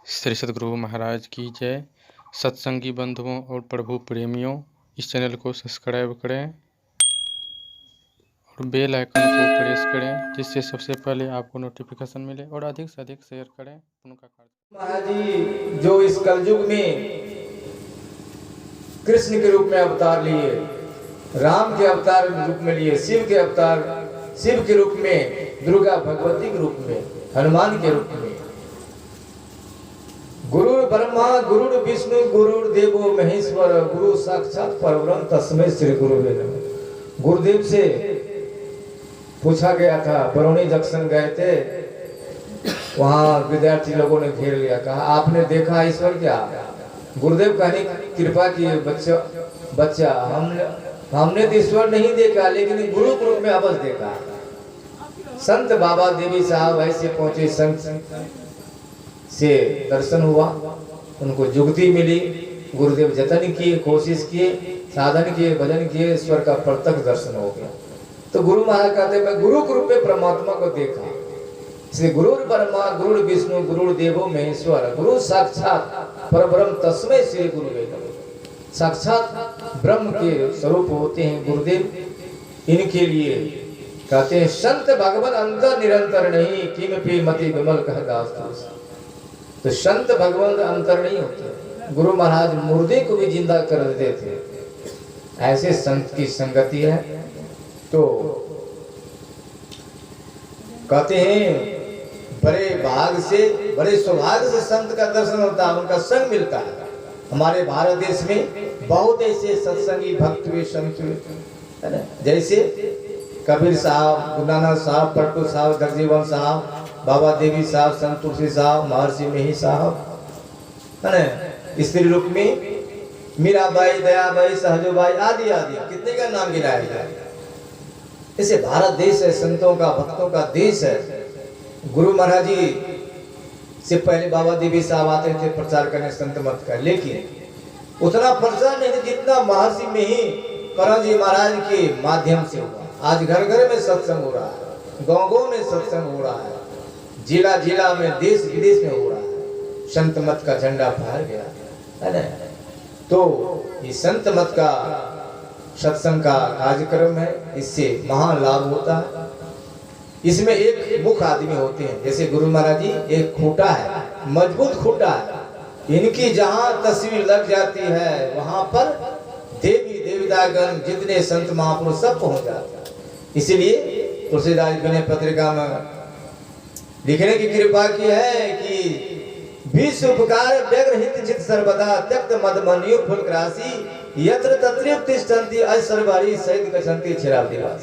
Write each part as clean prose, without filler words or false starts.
श्री सद्गुरु महाराज की जय। सत्संगी बंधुओं और प्रभु प्रेमियों, इस चैनल को सब्सक्राइब करें और बेल आइकन को प्रेस करें, जिससे सबसे पहले आपको नोटिफिकेशन मिले और अधिक से अधिक शेयर करें। उनका कार्य महाराज जी जो इस कलयुग में कृष्ण के रूप में अवतार लिए, राम के अवतार रूप में लिए, शिव के अवतार शिव के रूप में, दुर्गा भगवती के रूप में, हनुमान के रूप में, गुरु ब्रह्मा गुरु विष्णु गुरु देवो महेश्वर, गुरु साक्षात परब्रह्म तस्मै श्री गुरुवे नमः। गुरुदेव से पूछा गया था, बरौनी जंक्शन गए थे, वहां विद्यार्थी लोगों ने घेर लिया, कहा आपने देखा ईश्वर क्या? गुरुदेव कहने कृपा की बच्चा हमने तो ईश्वर नहीं देखा, लेकिन गुरु के रूप में अवश्य देखा। संत बाबा देवी साहब ऐसे पहुंचे, संत से दर्शन हुआ, उनको जुगती मिली, गुरुदेव जतन किए, कोशिश किए, साधन किए, भजन किए, ईश्वर का प्रत्यक्ष दर्शन हो गया। तो गुरु महाराज कहते मैं गुरु के रूप में परमात्मा को देखा। इसलिए गुरु ब्रह्मा गुरु विष्णु गुरु देवो महेश्वर, गुरु साक्षात परब्रह्म तस्मै श्री गुरुवे नमः। साक्षात ब्रह्म के स्वरूप होते हैं गुरुदेव। इनके लिए कहते हैं संत भगवान अंतर निरंतर नहीं, किमपि मति विमल कह दास। तो संत भगवान अंतर नहीं होते। गुरु महाराज मुर्दे को भी जिंदा कर देते थे। ऐसे संत की संगति है। तो कहते हैं बड़े भाग से, बड़े सौभाग्य से संत का दर्शन होता है, उनका संग मिलता है। हमारे भारत देश में बहुत ऐसे सत्संगी भक्त हुए, संत हुए, है ना। जैसे कबीर साहब, गुरु नानक साहब, पट्टू साहब, जगजीवन साहब, बाबा देवी साहब, संत तुलसी साहब, महर्षि मेही साहब, है ना। स्त्री रूप में मीराबाई, दयाबाई, सहजोबाई आदि आदि, कितने का नाम गिनाया जाए। इसे भारत देश है, संतों का भक्तों का देश है। गुरु महाराज जी से पहले बाबा देवी साहब आते थे प्रचार करने संत मत का, लेकिन उतना प्रचार नहीं था जितना महर्षि मेही परम जी महाराज के माध्यम से हुआ। आज घर घर में सत्संग हो रहा है, गाँव में सत्संग हो रहा है, जिला जिला में, देश विदेश में हो रहा है। संत मत का झंडा फहर गया है ना। तो ये संत मत का सत्संग का कार्यक्रम है, इससे महान लाभ होता है। इसमें एक मुख्य आदमी होते हैं, जैसे गुरु महाराज जी एक खूंटा है, मजबूत खूंटा है। इनकी जहां तस्वीर लग जाती है वहां पर देवी देवतागण जितने संत महापुरुष सब पहुंच जाते हैं। इसीलिए तुलसीदास विनय पत्रिका में लिखने की कृपा की है कि विश्व उपकार व्यग्र हित चित सर्वदा त्यक्त मदमनियो फुलक्रासी यत्र तत्रिव तिष्ठन्ति असर्वारी सहित गच्छन्ति चिरादिवास।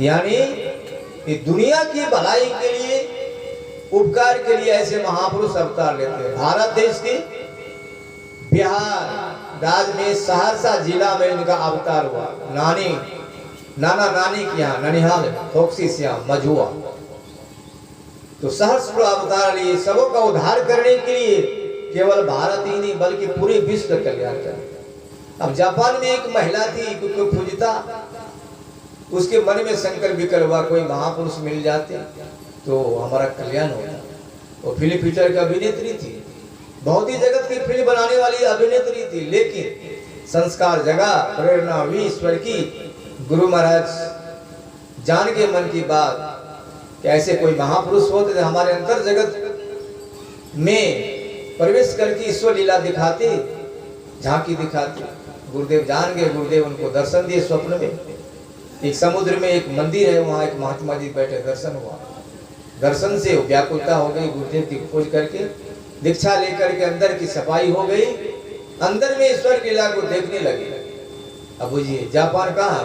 यानी कि दुनिया की भलाई के लिए, उपकार के लिए ऐसे महापुरुष अवतार लेते हैं। भारत देश की बिहार राज्य में सहरसा जिला में इनका अवतार हुआ। नाना नानी के यहाँ ननिहाल फोक्सी श्याम मझुआ, तो सहस्र अवतार लिए सबों का उद्धार करने के लिए, केवल भारत ही नहीं बल्कि पूरे विश्व का कल्याण कर। अब जापान में एक महिला थी, कोई पूजिता, उसके मन में संकल्प विकल्प हुआ कोई महापुरुष मिल जाते तो हमारा कल्याण होता। वो फिल्म पिक्चर की अभिनेत्री थी, बहुत ही जगत की फिल्म बनाने वाली अभिनेत्री थी, लेकिन संस्कार जगा, प्रेरणा हुई ईश्वर की। गुरु महाराज जान के मन की बात कि ऐसे कोई महापुरुष होते थे, हमारे अंतर जगत में प्रवेश करके ईश्वर लीला दिखाते, झांकी दिखाते। गुरुदेव जान गए, गुरुदेव उनको दर्शन दिए स्वप्न में। एक समुद्र में एक मंदिर है, वहां एक महात्मा जी बैठे, दर्शन हुआ। दर्शन से व्याकुलता हो गई, गुरुदेव की खोज करके दीक्षा लेकर के अंदर की सफाई हो गई, अंदर में ईश्वर लीला को देखने लगे। अब बुझिए जापान कहाँ,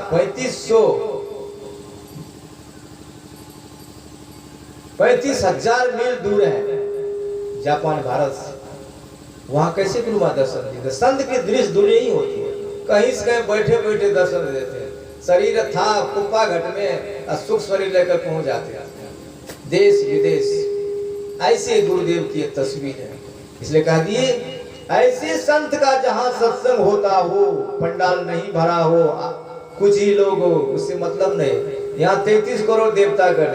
35,000 मील दूर है जापान भारत से। वहां कैसे गुरु महाराज दर्शन देते? संत की दृष्टि दूर नहीं होती है, कहीं से कहीं बैठे बैठे दर्शन देते हैं। शरीर था कुप्पा घट में, सुख शरीर लेकर पहुंच जाते हैं देश विदेश। ऐसे गुरुदेव की तस्वीर है। इसलिए कह दिए ऐसे संत का जहां सत्संग होता हो, पंडाल नहीं भरा हो, कुछ ही लोग हो, उससे मतलब नहीं। यहाँ 33 करोड़ देवतागण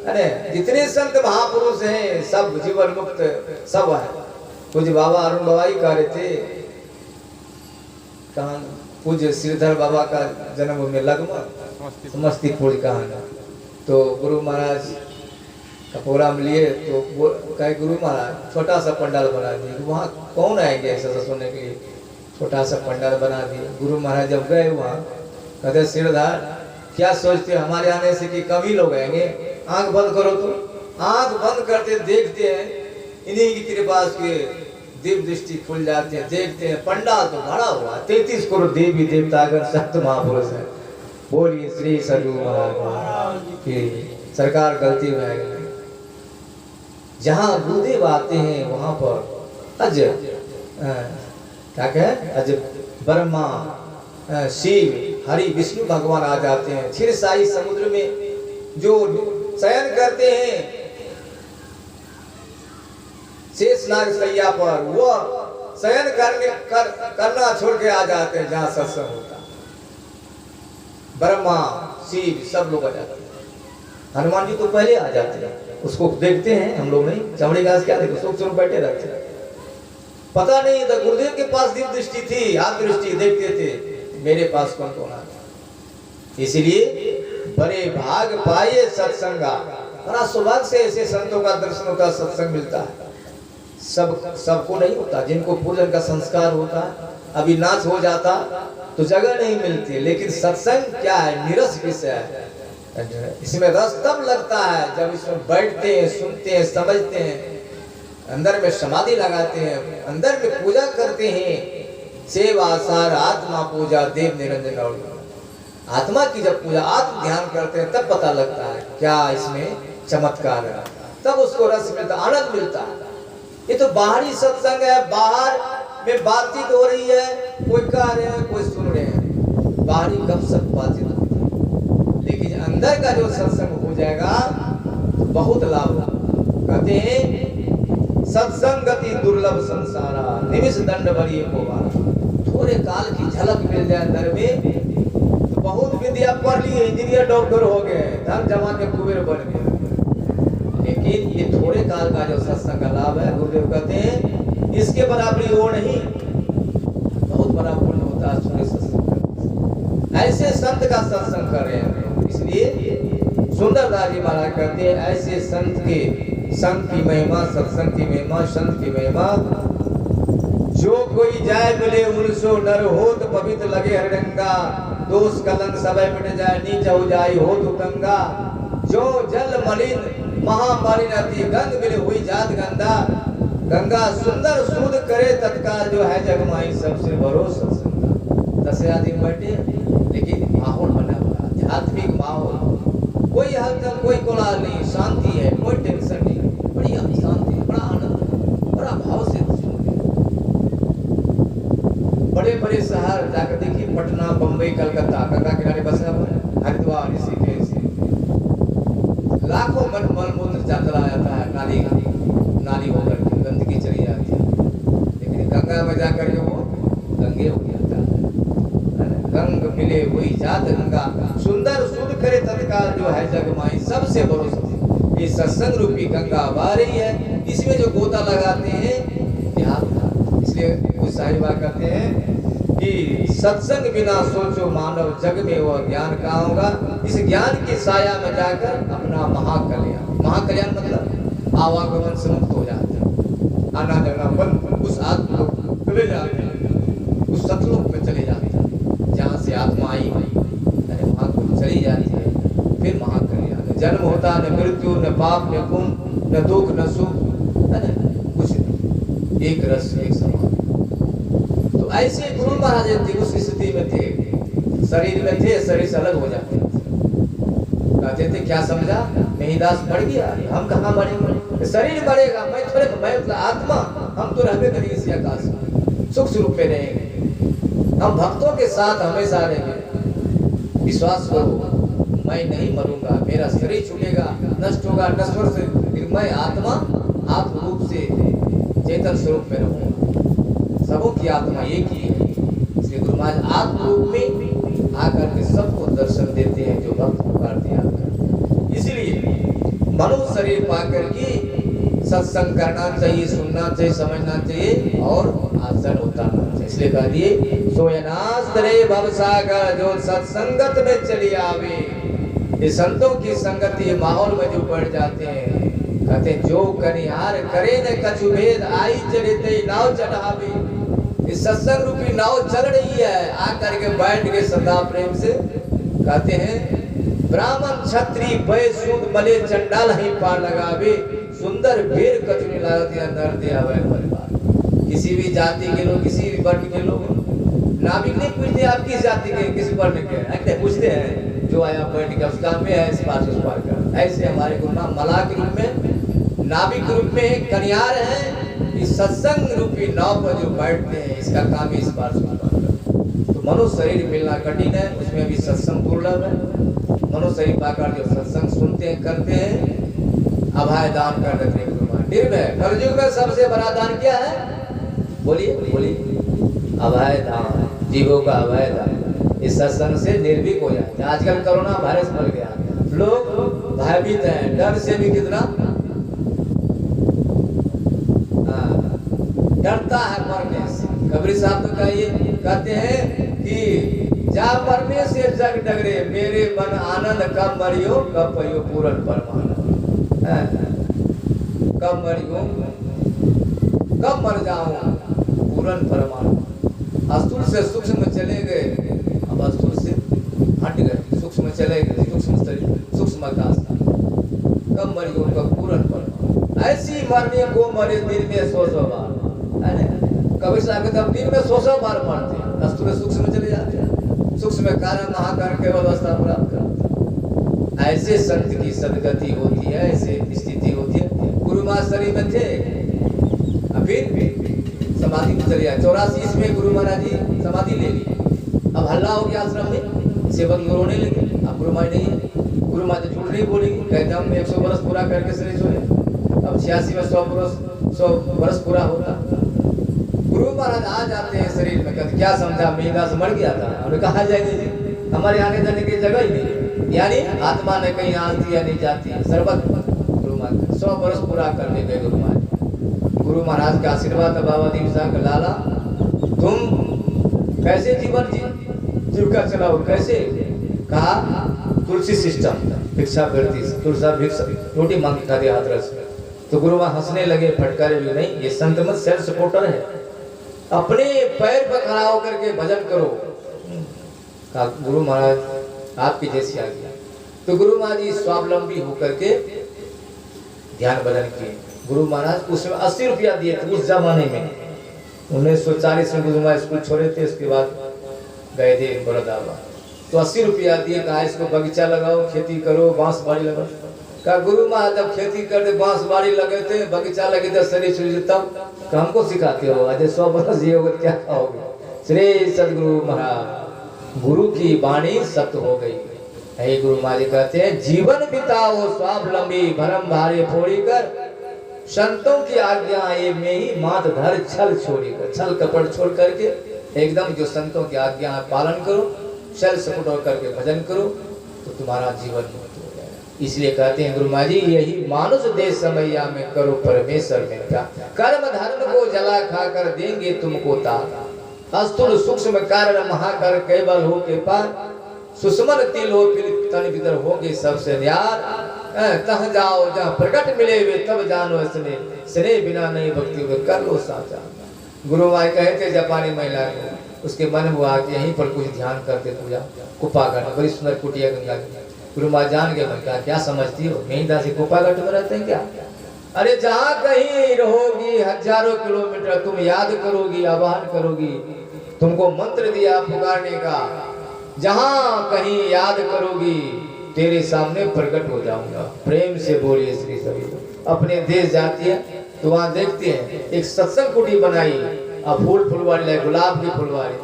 है, जितने संत महापुरुष हैं सब जीवन मुक्त सब है, पूज्य बाबा अरुण बाबा ही कह रहे थे, कहाँ पूज्य श्रीधर बाबा का जन्मभूमि लगमा समस्तीपुर कहाँ। तो गुरु महाराज का प्रोग्राम लिए तो कहे गुरु महाराज छोटा सा पंडाल बना दिए, वहाँ कौन आएंगे ऐसा सुनने के लिए, छोटा सा पंडाल बना दिए। गुरु महाराज जब गए वहाँ कहते श्रीधर क्या सोचते हो हमारे आने से कि कम ही लोग आएंगे, आंख बंद करो। तो आंख बंद करते देखते हैं इन्हीं की कृपा के दिव्य दृष्टि खुल जाते हैं, देखते हैं पंडाल तो भरा हुआ, 33 करोड़ देवी देवतागण सप्त महापुरुष है। बोलिए श्री सद्गुरु महाराज की। सरकार गलती में है, जहाँ गुरुदेव आते हैं वहां पर अज क्या कहे अज ब्रह्मा शिव हरि विष्णु भगवान आ जाते हैं। क्षीरसाई समुद्र में जो शयन करते हैं शेषनाग सैया पर, वो शयन करना छोड़ के आ जाते हैं जहाँ सत्संग होता है। ब्रह्मा शिव सब लोग आ जाते हैं, हनुमान जी तो पहले आ जाते हैं, उसको देखते हैं हम लोग नहीं, चमड़ी घास क्या देखो सुख स्वरूप बैठे रहते हैं, पता नहीं था गुरुदेव के पास दिव्य दृष्टि थी, आप दृष्टि देखते थे मेरे पास कौन कौन आता। इसलिए बड़े भाग पाए सत्संगा, बड़ा सौभाग्य से ऐसे संतों का दर्शन होता, सत्संग मिलता है। सबको नहीं होता, जिनको पूजन का संस्कार होता है, अभी नाच हो जाता तो जगह नहीं मिलती, लेकिन सत्संग क्या है, निरस विषय है। इसमें रस तब लगता है जब इसमें बैठते हैं, सुनते हैं, समझते हैं, अंदर में समाधि लगाते हैं, अंदर में पूजा करते हैं। सेवा सार आत्मा पूजा देव निरंजन और आत्मा की जब पूजा आत्म ध्यान करते हैं तब पता लगता है क्या इसमें चमत्कार है, तब उसको रस मिलता, आनंद मिलता है। ये तो बाहरी सत्संग है, बाहर में बातचीत हो रही है, कोई कह रहे हैं कोई सुन रहे हैं, बाहरी गपशप बातचीत होती है, लेकिन अंदर का जो सत्संग हो जाएगा तो बहुत लाभ कहते हैं। सत्संग गति दुर्लभ संसारा निमिष दंड बड़ी थोड़े काल की झलक मिल जाए अंदर में तो बहुत विद्या पढ़ लिए, इंजीनियर डॉक्टर हो गए, धन जमा के कुबेर बन गए, लेकिन ये थोड़े काल का जो सत्संग का लाभ है, गुरुदेव कहते हैं इसके बराबरी वो नहीं, बहुत बड़ा पुण्य होता है थोड़े सत्संग। ऐसे संत का सत्संग कर रहे हैं, इसलिए सुंदरदास जी महाराज कहते हैं ऐसे संत की महिमा, सत्संग की महिमा, संत की महिमा। जो कोई जाए मिले उनसो नर हो तो पवित्र लगे हरडंगा, दोष कलंक सबे मिट जाए नीच हो जाए हो तो गंगा। जो जल मलिन महामलिन अति गंध मिले हुई जात गंदा, गंगा सुंदर शुद्ध करे तत्काल जो है जगमाई सबसे भरोसा। 10 आदमी बैठे लेकिन माहौल बना हुआ आध्यात्मिक माहौल, कोई हलचल कोई कोलाहल नहीं, शांति है, कोई टेंशन नहीं, बढ़िया शांति, बड़ा आनंद, बड़ा भाव से बड़े बड़े शहर जाकर देखिए, पटना बम्बई कलकत्ता, गंगा किनारे बसा हुआ है, हरिद्वार ऋषिकेश, लाखों मलमूत्र चला जाता है, नाली होकर के गंदगी चली जाती है, लेकिन गंगा में जाकर के वो गंगे हो जाता है। गंग मिले वही जात गंगा, सुंदर शुद्ध करे तत्काल जो है जगमाई सबसे भरोसा। ये सत्संग रूपी गंगा बह रही है, इसमें जो गोता लगाते हैं ध्यान, इसलिए कुछ साहिबा कहते हैं कि सत्संग बिना सोचो मानव जग में वह ज्ञान कहाँ होगा। इस ज्ञान की साया में जाकर अपना महाकल्याण मतलब आवागमन से मुक्त हो जाते हैं, आना जाना बंद, उस आत्मा चले जाते हैं, उस सतलोक में चले जाते हैं जहाँ से आत्मा आई अरे वहाँ को चली जाती है। फिर महाकल्याण, जन्म होता न मृत्यु न पाप न पुण्य न दुख न सुख, कुछ एक रस एक समान। तो ऐसे गुरु महाराज थे, उस स्थिति में थे, शरीर में थे, शरीर से अलग हो जाते कहते थे क्या समझा मेहिदास बढ़ गया, हम कहाँ बढ़ेंगे, शरीर बढ़ेगा, मैं थोड़े, मैं मतलब आत्मा, हम तो रहते करेंगे इसी आकाश में, सुख स्वरूप में रहेंगे, हम भक्तों के साथ हमेशा रहेंगे। विश्वास करो मैं नहीं मरूंगा, मेरा शरीर छूटेगा, नष्ट होगा, नश्वर से, मैं आत्मा आत्म रूप से चेतन स्वरूप में रहूंगा, सबों की आत्मा एक ही है। इसलिए गुरु महाराज आत्म रूप में आकर के सबको दर्शन देते हैं जो भक्त पुकारते हैं। इसलिए मनुष्य शरीर पाकर के सत्संग करना चाहिए, सुनना चाहिए, समझना चाहिए और आसन उतारना चाहिए। इसलिए कह दिए सोयनाश रे भवसागर, जो सत्संगत में चली आवे, ये संतों की संगति माहौल में जो बढ़ जाते हैं, कहते हैं जो कनिहार करे न कछु भेद, आई चले ते नाव चढ़ावे। इस सत्संग रूपी नाव चल रही है, आकर के बैठ के सदा प्रेम से कहते हैं ब्राह्मण क्षत्रिय वैश्य शूद्र मले चंडाल ही पार लगावे, सुंदर वीर कछु नहीं लागत या नर दे आवे परिवार। किसी भी जाति के लोग, किसी भी वर्ण के लोग नाविक नहीं पूछते आप किस जाति के, किस वर्ण के, ऐसे पूछते हैं जो आया बैठ के उसका में है इस पार से उस पार कर। ऐसे हमारे गुरु नाम मलाह के रूप में, नाविक के रूप में कनियार है, इस सत्संग रूपी नाव पर जो बैठते हैं इसका काम है इस पार से उस पार कर। तो मनुष्य शरीर मिलना कठिन है, उसमें भी सत्संग दुर्लभ है। मनुष्य शरीर पाकर जो सत्संग सुनते हैं करते हैं, अभय दान कर देते हैं गुरु महाराज। निर्भय कलयुग में सबसे बड़ा दान क्या है? बोलिए बोलिए, अभय दान, जीवों का अभय दान। इस सत्संग से निर्भीक हो जाते हैं। आजकल कोरोना वायरस फैल गया, लोग भयभीत हैं, डर से भी कितना डरता है मरने से। कबीर साहब तो कहते हैं कि जा मरने से जग डगरे, मेरे मन आनंद कब मरियो कब पयो पूरन परमानंद। कब मरियो कब मर जाऊं पूरन परमानंद। अस्तुल से सूक्ष्म चले गए, अब अस्तुल से हट गए, सूक्ष्म चले गए, सूक्ष्म शरीर सूक्ष्म आकाश। कब मरियो कब पूरन परमानंद। ऐसी मरने को मरे दिन में 100 बार। कबीर साहब कहते दिन में 100 बार मरते हैं, अस्तुल सूक्ष्म चले जाते हैं, सूक्ष्म कार्य महाकार्य केवल अवस्था प्राप्त करते हैं। ऐसे संत की सदगति होती है, ऐसे स्थिति होती है। गुरु महाराज शरीर में थे, फिर समाधि में चले आए। 84 में गुरु महाराज जी समाधि ले ली। अब हल्ला हो गया आश्रम में, सेवक लोग रोने लगे, अब गुरु महाराज नहीं है। गुरु महाराज झूठ नहीं बोलेगी, कहते हम 100 वर्ष पूरा करके शरीर छोड़े। अब 86 में 100 वर्ष पूरा होता। गुरु महाराज आ जाते हैं शरीर में, कहते क्या समझा मेघा से मर गया था, हमने कहा जाएंगे हमारे आने जाने की जगह ही नहीं, यानी आत्मा ने कहीं आती है नहीं जाती है सर्वत। गुरु महाराज 100 वर्ष पूरा करने गए गुरु महाराज। गुरु महाराज का आशीर्वाद बाबा दीप साहब लाला, तुम कैसे जीवन जीविका चलाओ, कैसे? कहा तुलसी सिस्टम, भिक्षा करती, तुलसा भिक्षा रोटी मांग खा दिया हाथ रस। तो गुरु वहां हंसने लगे, फटकारे भी नहीं, ये संत मत सेल्फ सपोर्टर है, अपने पैर पर खड़ा होकर के भजन करो। कहा गुरु महाराज आपकी जैसी आ गया। तो गुरु महाराज जी स्वावलंबी होकर के ध्यान भजन किए। गुरु महाराज उसमें 80 रुपया दिए थे उस जमाने में। 1940 में गुरु महाराज स्कूल छोड़े थे, उसके बाद गए थे बड़ौदा। तो 80 रुपया दिए, कहा इसको बगीचा लगाओ, खेती करो, बांस बाड़ी लगाओ। कहा गुरु महाराज जब खेती करते बांस बाड़ी लगे थे, बगीचा लगे थे, शरीर छुरी तब हमको सिखाते हो, आज 100 वर्ष जियोगे क्या खाओगे? श्री सदगुरु महाराज, गुरु की वाणी सत्य हो गई। यही गुरु महाराज कहते हैं जीवन बिताओ स्वावलंबी, भरम भारे फोड़ी कर, संतों की आज्ञा ये में ही मात धर छल छोड़ी कर। छल कपट छोड़ करके एकदम जो संतों की आज्ञा पालन करो, छल सपट करके भजन करो, तो तुम्हारा जीवन मुक्त हो जाएगा। इसलिए कहते हैं गुरु महाराज जी, यही मानुष देश समैया में करो परमेश्वर में क्या, कर्म धर्म को जला खाकर देंगे तुमको तार। अस्तुल सूक्ष्म कारण महाकर केवल हो के पार, सुषमन तिल हो फिर तन भीतर होगे सबसे न्यार। तह जाओ जहाँ प्रकट मिले वे तब जानो स्नेह बिना नहीं भक्ति में कर लो साचा। गुरु महाराज कहे थे जापानी महिला को, उसके मन हुआ कि यहीं पर कुछ ध्यान करते पूजा कुप्पा घाट, बड़ी सुंदर कुटिया गंगा की। गुरु महाराज जान गए, मैं क्या समझती हो, यहीं दासी कुप्पा घाट में रहते हैं क्या? अरे जहाँ कहीं रहोगी हजारों किलोमीटर, तुम याद करोगी, आह्वान करोगी, तुमको मंत्र दिया पुकारने का, जहाँ कहीं याद करोगी तेरे सामने प्रकट हो जाऊंगा। प्रेम से बोलिए श्री सभी। अपने देश जाती है तो वहां देखते हैं एक सत्संग कुटी बनाई, अब फूल फुलवारी लगे, गुलाब की फुलवारी,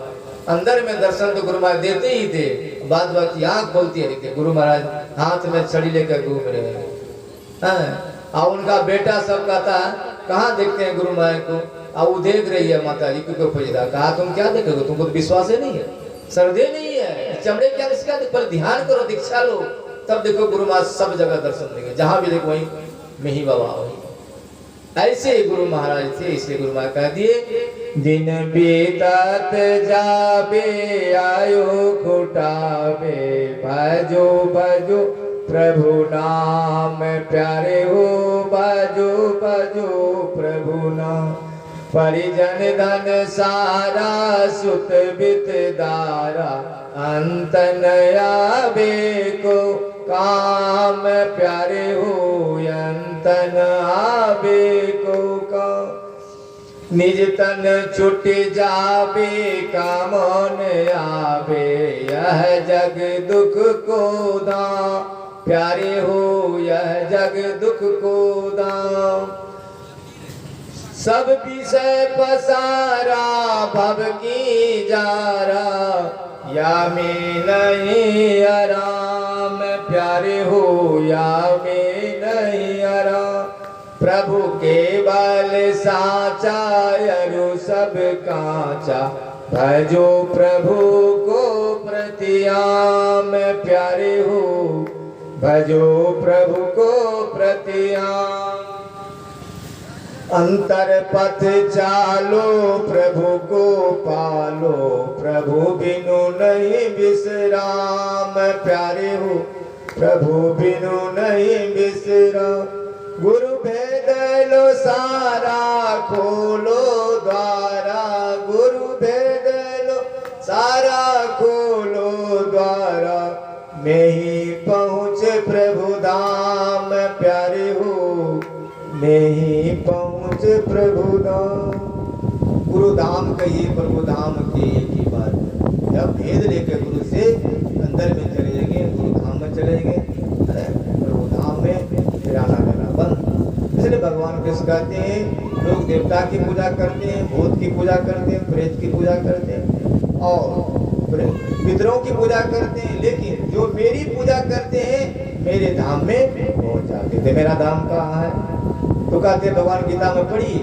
अंदर में दर्शन तो गुरु महाराज देते ही थे, बाद बाकी आंख खोलती है, गुरु महाराज हाथ में छड़ी लेकर घूम रहे हैं। और उनका बेटा सब कहता है कहाँ देखते हैं गुरु महाराज को, अब वो देख रही है माता जी को पैदा। कहा तुम क्या देखोगे, तुमको तो विश्वास ही नहीं है, श्रद्धे नहीं है, चमड़े क्या इसका, पर ध्यान करो, दीक्षा लो, तब देखो गुरु महाराज सब जगह दर्शन देंगे, जहां भी देखो वहीं में ही बाबा वही। ऐसे गुरु महाराज थे। इसलिए गुरु महाराज कह दिए, दिन बीतत जाबे आयो खुटाबे, भजो भजो प्रभु नाम प्यारे हो, भजो भजो प्रभु नाम। परिजन धन सारा सुत बित दारा, अंत न आवे को काम प्यारे हो, अंत न आवे को काम। निज तन छुट जावे काम न आवे, यह जग दुख को दाम प्यारे हो, यह जग दुख को दाम। सब विषय पसारा भव की जारा, या में नहीं आराम प्यारे हो, या में नहीं आराम। प्रभु केवल साचा अरु सब कांचा, भजो प्रभु को प्रतियाम प्यारे हो, भजो प्रभु को प्रतियाम। अंतर पथ चालो प्रभु को पालो, प्रभु बिनु नहीं विश्राम प्यारे हो, प्रभु बिनु नहीं विश्राम। गुरु भेद लो सारा खोलो द्वारा, गुरु भेद लो सारा खोलो द्वारा। मैं ही पहुँच प्रभु धाम प्यारे हो, मैं ही पहुँच प्रभु धाम। गुरु धाम कहिए प्रभु धाम की एक ही बात है। जब भेद लेकर गुरु से अंदर में चले जाएंगे, गुरु धाम में चले जाएंगे, प्रभु धाम में फिर आना जाना बंद। इसलिए भगवान कृष्ण कहते हैं, लोग देवता की पूजा करते हैं, भूत की पूजा करते हैं, प्रेत की पूजा करते हैं और पितरों की पूजा करते हैं, लेकिन जो मेरी पूजा करते हैं मेरे धाम में पहुंच जाते थे। मेरा धाम कहाँ है? तो कहते भगवान गीता में पढ़िए,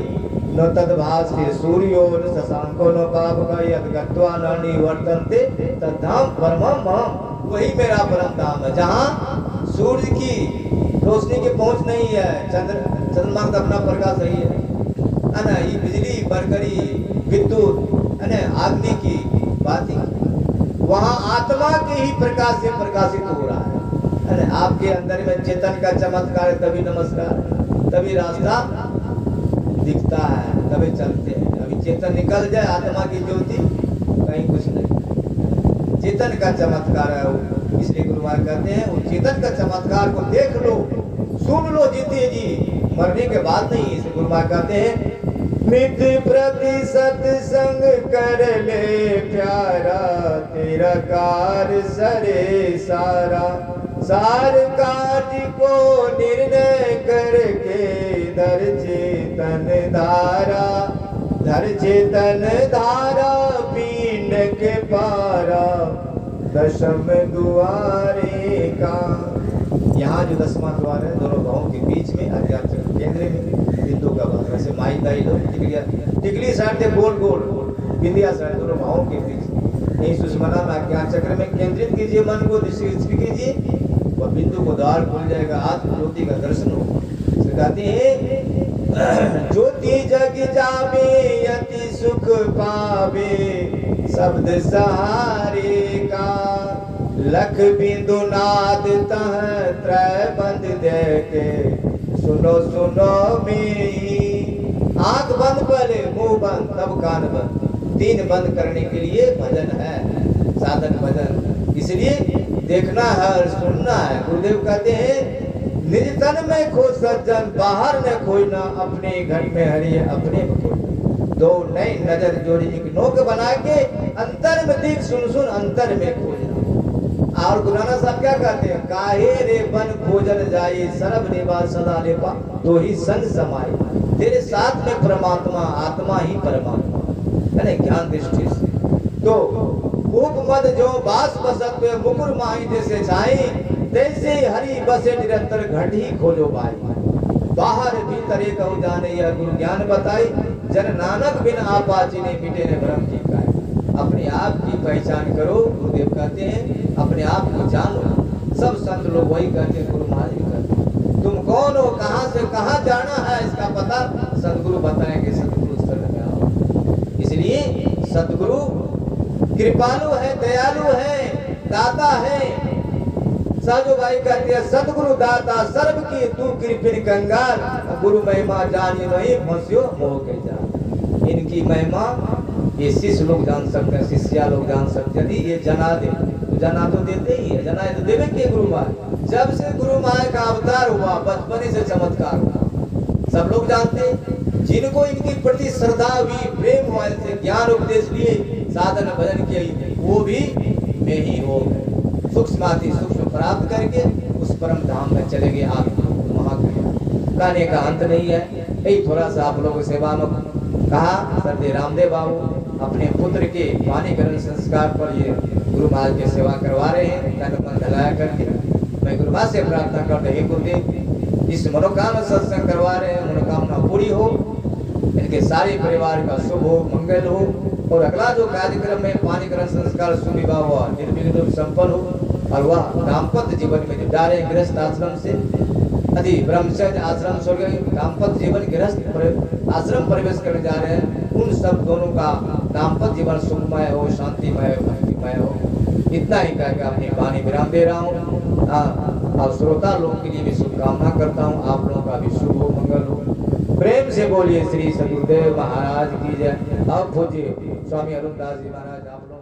न तद्भासते सूर्यो न शशांको न पावक यद गत्वा न निवर्तन्ते तद्धाम परमम मम। वही मेरा परम धाम है, जहाँ सूर्य की रोशनी की पहुंच नहीं है, चंद्रमा का अपना प्रकाश नहीं है ना, ये बिजली बरकरी विद्युत अग्नि की बात ही, वहाँ आत्मा के ही प्रकाश से प्रकाशित हो रहा है। आपके अंदर में चेतन का चमत्कार, तभी नमस्कार, तभी रास्ता दिखता है, तभी चलते हैं। अभी चेतन निकल जाए आत्मा की ज्योति, कहीं कुछ नहीं। चेतन का चमत्कार है वो। इसलिए गुरु महाराज कहते हैं, वो चेतन का चमत्कार को देख लो, सुन लो जीते जी, मरने के बाद नहीं। इसे गुरु महाराज कहते हैं, मित प्रति सत्संग कर ले प्यारा, तेरा कार सरे सारा। सार काज को निर्णय करके धर चेतन धारा, धर चेतन धारा पीन के पारा, दशम दुआरे का। यहाँ जो 10वां द्वार है, दोनों भावों के बीच में अज्ञान चक्र केंद्र में बिंदु का भाग, वैसे माई दाई लोग टिकली साइड से गोल गोल, बिंदिया साइड, दोनों भावों के बीच यही सुषमना में अज्ञान चक्र में केंद्रित कीजिए मन को, दृष्टि कीजिए, वह बिंदु को द्वार खुल जाएगा, आत्म ज्योति का दर्शन हो। कहते हैं, ज्योति जग जावे यति सुख पावे, शब्द सहारे का। लख बिंदु नाद तह त्रय बंद देके, सुनो सुनो मेरी। आंख बंद पहले, मुंह बंद, तब कान बंद। 3 बंद करने के लिए भजन है, साधन भजन। इसलिए देखना है और सुनना है। गुरुदेव कहते हैं, निज तन में खो सज्जन, बाहर न खोजना, अपने घर में हरि अपने में खोजना। 2 नई नजर जोड़ी, एक नोक बना के अंतर में देख, सुन सुन अंतर में खोजना। और गुरुनानक साहब क्या कहते हैं, काहे रे बन खोजन जाए, सरब निवास सदा लेपा, तो ही संग समाये। तेरे साथ में परमात्मा, आत्मा ही परमात्मा है, ज्ञान दृष्टि से। तो खूब मद जो बास बसत पे मुकुर माही जैसे छाई, तैसे हरि बसे निरंतर घट ही खोजो पाई। बाहर भीतर एक हो जाने यह गुरु ज्ञान बताई, जन नानक बिन आपाची ने मिटे ने भ्रम की पाए। अपने आप की पहचान करो, गुरुदेव कहते हैं, अपने आप को जानो। सब संत लोग वही कहते हैं, गुरु महाराज भी कहते हैं। तुम कौन हो, कहां से कहां जाना है, इसका पता सदगुरु बताएंगे। सदगुरु शरण में आओ। इसलिए सदगुरु कृपालु है, दयालु है, दाता है। साजो भाई कहते हैं सदगुरु दाता सर्व की तू कृपिन कंगाल, गुरु महिमा जानी नहीं फंसियो मोह के जाल। इनकी महिमा ये शिष्य लोग जान सकते हैं, शिष्या लोग जान सकते हैं। यदि ये जना दे तो जना तो देते ही है, जना तो देवे के गुरु माय। जब से गुरु माय का अवतार हुआ बचपन से चमत्कार हुआ, सब लोग जानते हैं। जिनको इनके प्रति श्रद्धा हुई, प्रेम हुआ, ज्ञान उपदेश लिए, साधन भजन किए, वो भी में ही हो गए। सूक्ष्माति सूक्ष्म प्राप्त करके उस परम धाम में चले गए। आप वहां कहने का अंत नहीं है। यही थोड़ा सा आप लोगों सेवा में कहा। सर्दे रामदेव बाबू अपने पुत्र के पानी ग्रहण संस्कार पर ये गुरु महाराज की सेवा करवा रहे हैं, तन मन ढलाया करके। मैं गुरु महाराज से प्रार्थना करते हे गुरुदेव, इस मनोकामना सत्संग करवा रहे हैं, मनोकामना पूरी हो, इनके सारे परिवार का शुभ हो, मंगल हो, और अगला जो कार्यक्रम में पानी ग्रहण संस्कार सुविवाह हुआ निर्विघ्न संपन्न हो, और वह दाम्पत्य जीवन में जो जा रहे हैं गृहस्थ आश्रम से अति ब्रह्मचर्य आश्रम छोड़ दाम्पत्य जीवन गृहस्थ आश्रम प्रवेश करने जा रहे हैं, उन सब दोनों का दाम्पत्य जीवन सुखमय हो, शांतिमय हो, भक्तिमय हो। इतना ही कहकर अपनी वाणी विराम दे रहा हूँ। और श्रोता लोग के लिए भी शुभकामना करता हूँ, आप लोगों का भी शुभ हो, मंगल हो। प्रेम से बोलिए श्री सदगुरुदेव महाराज की जय। अब पूज्य स्वामी अरुणदास जी महाराज आप लोग